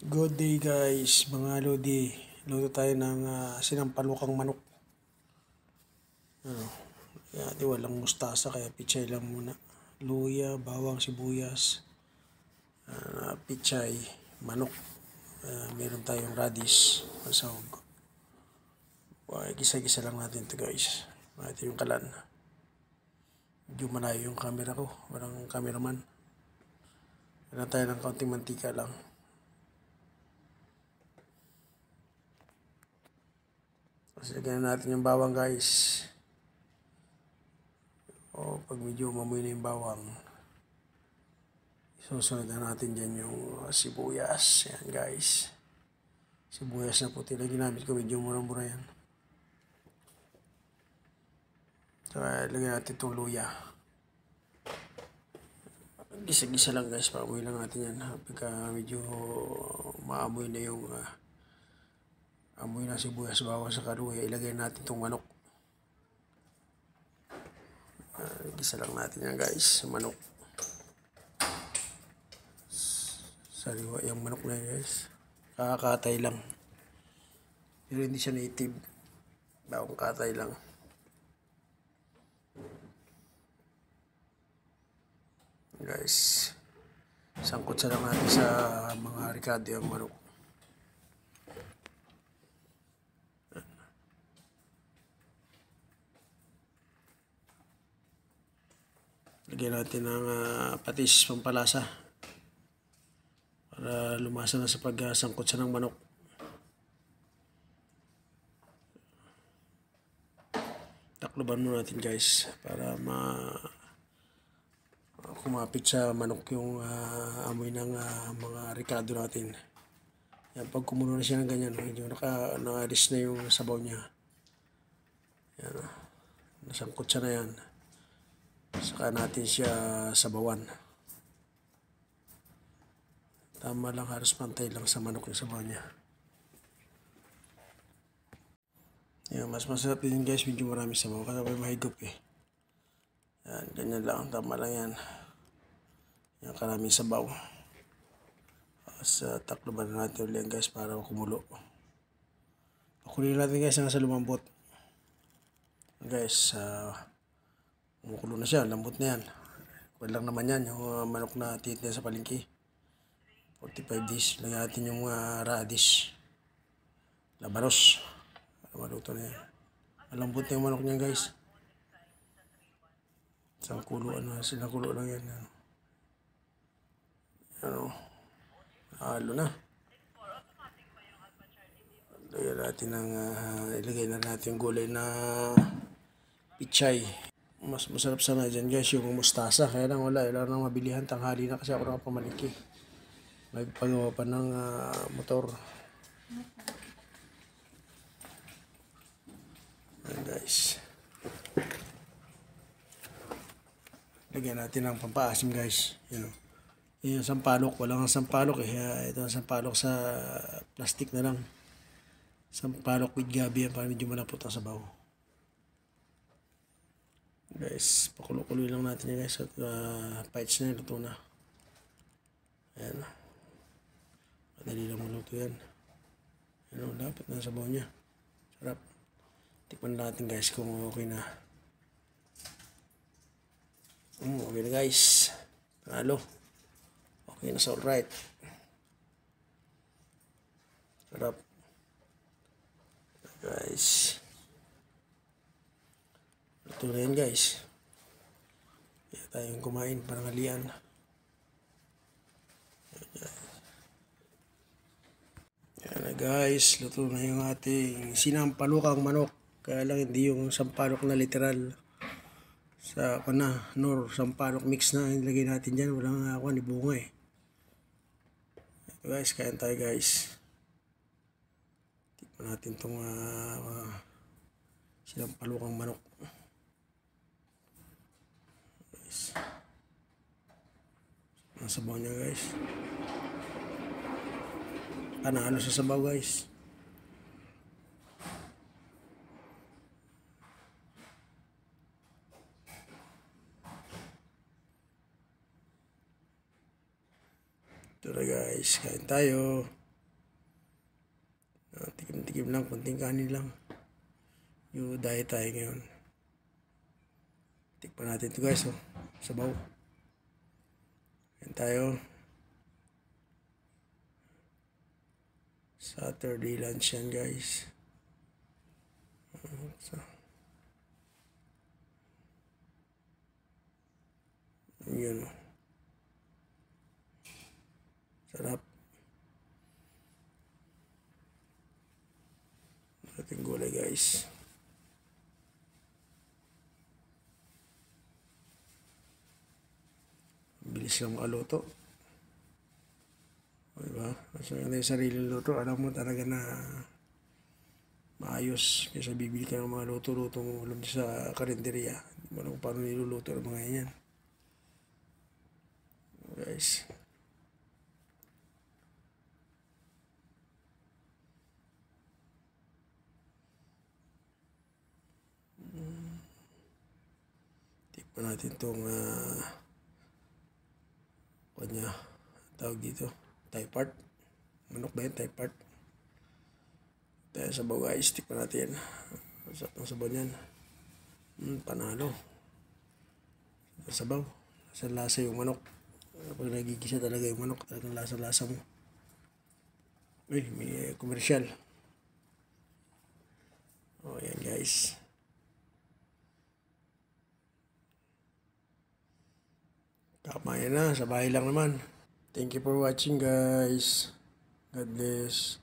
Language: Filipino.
Good day guys, mga lodi. Luto tayo ng sinampalukang manok. Ano, di walang mustasa kaya pichay lang muna. Luya, bawang, sibuyas, pichay, manok. Meron tayong radish, masahog. Gisa-gisa lang natin ito guys. Ito yung kalan. Medyo malayo yung camera ko, walang cameraman. Meron tayo ng kaunting mantika lang. Tapos lagyan natin yung bawang guys. Pag medyo mamoy na yung bawang, susunod na natin dyan yung sibuyas. Yan guys. Sibuyas na puti na ginamit ko. Medyo mura-mura yan. So, lagyan natin itong luya. Gisa-gisa lang guys. Paamoy lang natin yan. Pagka medyo maamoy na yung amoy na sibuyas, bawang sa kaluya, ilagay natin itong manok. Gisa lang natin yan guys. Manok. Sariwa yung manok na yan guys. Kakatay lang. Pero hindi siya native. Bagong katay lang. Guys. Sangkot sa lang natin sa mga ricado yung manok. Lagyan natin ng patis pampalasa. Para lumasa na sa pagsangkot sa ng manok. Takloban muna natin guys para kumapit sa manok yung amoy ng mga ricado natin. Yan, pag kumulo na siya ng ganyan, medyo naka-alis na yung sabaw niya. Yan, nasangkot siya na yan. Saka natin siya sabawan. Tama lang, halos pantay lang sa manok yung sabaw niya. Yan, mas masarap din guys, medyo marami sabaw kasi may mahigop eh. Yan, ganyan lang, tama lang yan. Yan, karaming sabaw. Sa takloban natin ulit guys para kumulo. Pakuloyin natin guys hanggang sa lumambot. Guys, kumukulo na siya, lambot na yan. Kuwan lang naman yan, yung manok na titin sa palengke. 45 days, lagyan natin yung radish. Labanos. Para maluto na yan. Malambot na yung manok niya guys. Isang kulo, silang kulo lang yan. Halo na. Lagyan natin ilagay na natin yung gulay na pichay. Mas masarap sana dyan guys yung mustasa. Kaya lang wala nang mabilihan. Tanghali na kasi ako nakapamaliki. May pagawa pa ng motor. Ayan guys. Lagyan natin ng pampaasim guys. Yung sampalok. Walang sampalok eh. Ito ang sampalok sa plastic na lang. Sampalok with gabi yan para medyo malapot ang sabaw. Guys, pakulo-kuloy lang natin yan guys. At pites na, luto na. Ayan. Madali lang maluto yan. Dapat na sabaw niya. Sarap. Tikman natin guys kung okay na. Okay na guys. Panalo. Okay na sa alright. Sarap. Guys. Ito na yan guys. Kaya tayong kumain parang halian. Yan na guys. Luto na yung ating sinampalukang manok. Kaya lang hindi yung sampalok na literal. Sa sampalok mix na ilagay natin dyan. Walang ni bunga eh. Ito guys, kain tayo guys. Tikman natin itong sinampalukang manok. Guys. Ang sabaw niya guys. Panalo sa sabaw guys. Ito na guys, kain tayo. Tikim-tikim lang, konting kanin lang. Yung diet tayo ngayon. Tikpan natin ito guys, oh. Sabaw. Yan tayo. Saturday lunch yan guys. So, yun. Sarap. Ating gulay guys. Bilis lang makaluto. Diba? So, yung sarili luto, alam mo talaga na maayos. Kaysa bibili ka ng mga luto-luto mo ulam sa karinderya. Hindi mo alam kung paano niluluto ng mga yan. Guys. Tikpan natin itong kanya tawag dito. Thai part. Manok ba yun? Thai part. Tayo sabaw guys. Tikpan natin. Masarap ng sabaw niyan. Panalo. Sabaw. Sa lasa yung manok. Pag nagigisa talaga yung manok, talagang lasa-lasa mo. Uy, may komersyal. O, yan guys. Kamayan na, sa bahay lang naman. Thank you for watching guys. God bless.